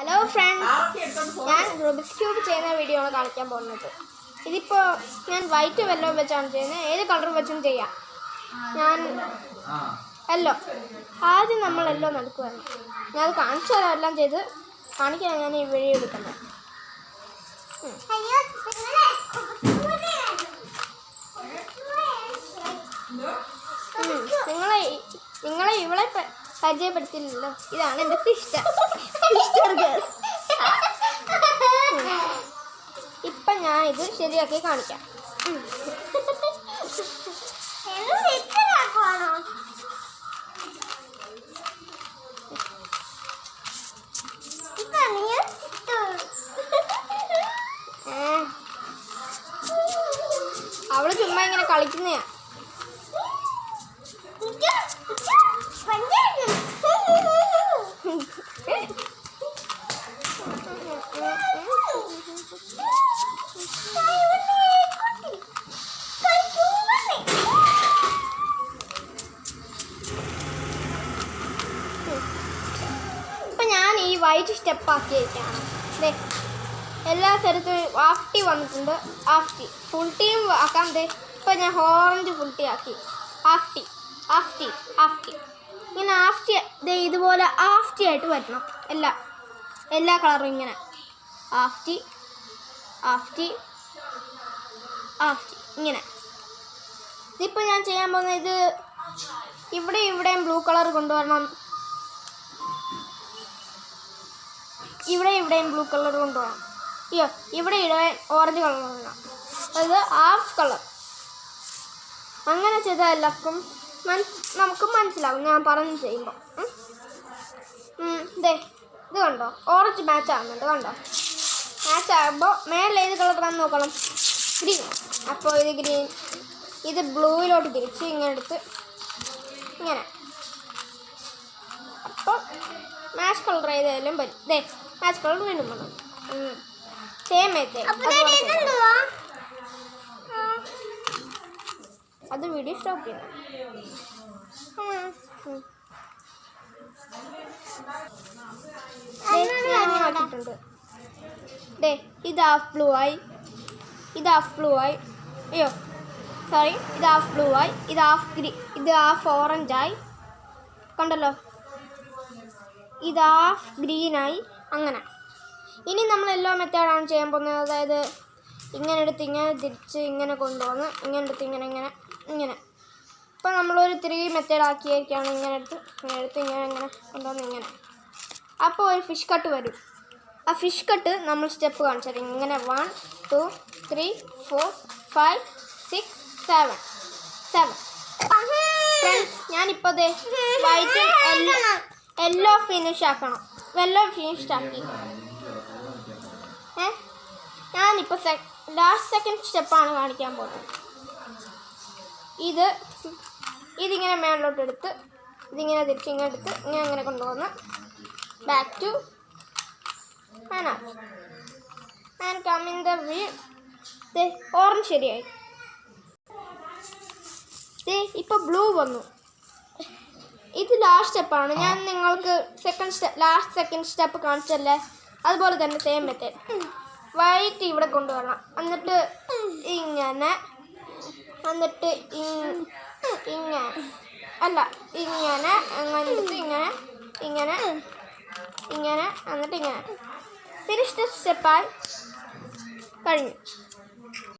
Hello friends, ഞാൻ Rubik's cube ചെയ്യുന്ന video ആണ് കാണിക്കാൻ പോകുന്നത്. ഇതിപ്പോൾ ഞാൻ വൈറ്റ് വെല്ലോ വെച്ചാണ് ചെയ്യുന്നത്. ഏത് കളർ വെച്ചും ചെയ്യാം. ഞാൻ യെല്ലോ, ആദ്യം നമ്മൾ യെല്ലോ നടക്കുവാണ്. ഞാൻ അത് കാണിച്ചു തരാം. എല്ലാം ചെയ്ത് കാണിക്കാൻ ഞാൻ ഈ വീഡിയോ എടുക്കുന്നത്. നിങ്ങളെ ഇവളെ പരിചയപ്പെടുത്തില്ലല്ലോ. ഇതാണ് എൻ്റെ സിസ്റ്റർ. ഇപ്പം ഞാൻ ഇത് ശരിയാക്കി കാണിക്കാം. അവള് ചുമ്മാ ഇങ്ങനെ കളിക്കുന്നയാ. ഇപ്പം ഞാൻ ഈ വൈറ്റ് സ്റ്റെപ്പ് ആക്കിയിരിക്കുകയാണ്. ദേ എല്ലാ സ്ഥലത്തും ഹാഫ് ടീ വന്നിട്ടുണ്ട്. ഹാഫ് ടീ ഫുൾ ടീം ആക്കാം. ദേ ഇപ്പം ഞാൻ ഓറഞ്ച് ഫുൾ ടീ ആക്കി. Half T half T half T ഇങ്ങനെ ഹാഫ് ടീ. ദേ ഇതുപോലെ ഹാഫ് ടീ ആയിട്ട് വരണം. എല്ലാ കളറും ഇങ്ങനെ half T half T half T ഇങ്ങനെ. ഇതിപ്പോൾ ഞാൻ ചെയ്യാൻ പോകുന്നത് ഇത് ഇവിടെയും ബ്ലൂ കളർ കൊണ്ടുവരണം. ഇവിടെയും ബ്ലൂ കളർ കൊണ്ടുപോകണം. ഇവിടെ ഓറഞ്ച് കളർ കൊണ്ടുവരണം. അത് ഹാഫ് കളർ. അങ്ങനെ ചെയ്താൽ എല്ലാവർക്കും നമുക്ക് മനസ്സിലാവും ഞാൻ പറഞ്ഞു ചെയ്യുമ്പോൾ. ദേ ഇത് കണ്ടോ, ഓറഞ്ച് മാച്ച് ആകുന്നുണ്ട്. കണ്ടോ, മാച്ച് ആകുമ്പോൾ മേലെ ഏത് കളറാണെന്ന് നോക്കണം. ഗ്രീൻ. അപ്പോൾ ഇത് ഗ്രീൻ. ഇത് ബ്ലൂയിലോട്ട് തിരിച്ച് ഇങ്ങനെ എടുത്ത് ഇങ്ങനെ. അപ്പോൾ മാച്ച് കളർ ഏതായാലും പറ്റും. ദേ മാച്ച് കളർ വീണ്ടും വേണം. സെയിം ആയിട്ട് അത് വീഡിയോ സ്റ്റോപ്പ് ചെയ്യണം. ആക്കിയിട്ടുണ്ട്. ദേ ഇത് ഹാഫ് ബ്ലൂ ആയി, ഇത് ഹാഫ് ബ്ലൂ ആയി. സോറി, ഇത് ഹാഫ് ബ്ലൂ ആയി, ഇത് ഹാഫ് ഓറഞ്ച് ആയി. കണ്ടല്ലോ, ഇത് ഹാഫ് ഗ്രീനായി. അങ്ങനെ ഇനി നമ്മൾ യെല്ലോ മെത്തേഡാണ് ചെയ്യാൻ പോകുന്നത്. അതായത് ഇങ്ങനെ എടുത്ത് ഇങ്ങനെ തിരിച്ച് ഇങ്ങനെ കൊണ്ടുവന്ന് ഇങ്ങനെ എടുത്ത് ഇങ്ങനെ. ഇപ്പോൾ നമ്മളൊരു 3 മെത്തേഡ് ആക്കിയൊക്കെയാണ്. ഇങ്ങനെ എടുത്ത് ഇങ്ങനെ കൊണ്ടുവന്ന് ഇങ്ങനെ. അപ്പോൾ ഒരു ഫിഷ് കട്ട് വരും. ആ ഫിഷ് കട്ട് നമ്മൾ സ്റ്റെപ്പ് കാണിച്ചു തരും. ഇങ്ങനെ 1 2 3 4 5 6 7 ഫ്രണ്ട്സ്, ഞാനിപ്പോൾ ദേ വൈറ്റ് യെല്ലോ ഫിനിഷ് ആക്കണം. വെല്ലോ ഫിനിഷ് ആക്കി. ഞാനിപ്പോൾ ലാസ്റ്റ് സെക്കൻഡ് സ്റ്റെപ്പാണ് കാണിക്കാൻ പോകുന്നത്. ഇതിങ്ങനെ മേളിലോട്ട് എടുത്ത് ഇതിങ്ങനെ തിരിച്ച് ഇങ്ങനെ എടുത്ത് ഇങ്ങനെ കൊണ്ടുവന്ന് back to and come in the view. Orange ശരിയായി. ഇപ്പോൾ ബ്ലൂ വന്നു. ഇത് ലാസ്റ്റ് സ്റ്റെപ്പാണ്. ഞാൻ നിങ്ങൾക്ക് ലാസ്റ്റ് സെക്കൻഡ് സ്റ്റെപ്പ് കാണിച്ചല്ലേ, അതുപോലെ തന്നെ സെയിം മെത്തേഡ്. വൈറ്റ് ഇവിടെ കൊണ്ടുവരണം. എന്നിട്ട് ഇങ്ങനെ എന്നിട്ട് ഇങ്ങനെ എടുത്ത് ഇങ്ങനെ എന്നിട്ട് ഇങ്ങനെ. ഫിനിഷ് സ്റ്റെപ്പായി കഴിഞ്ഞു.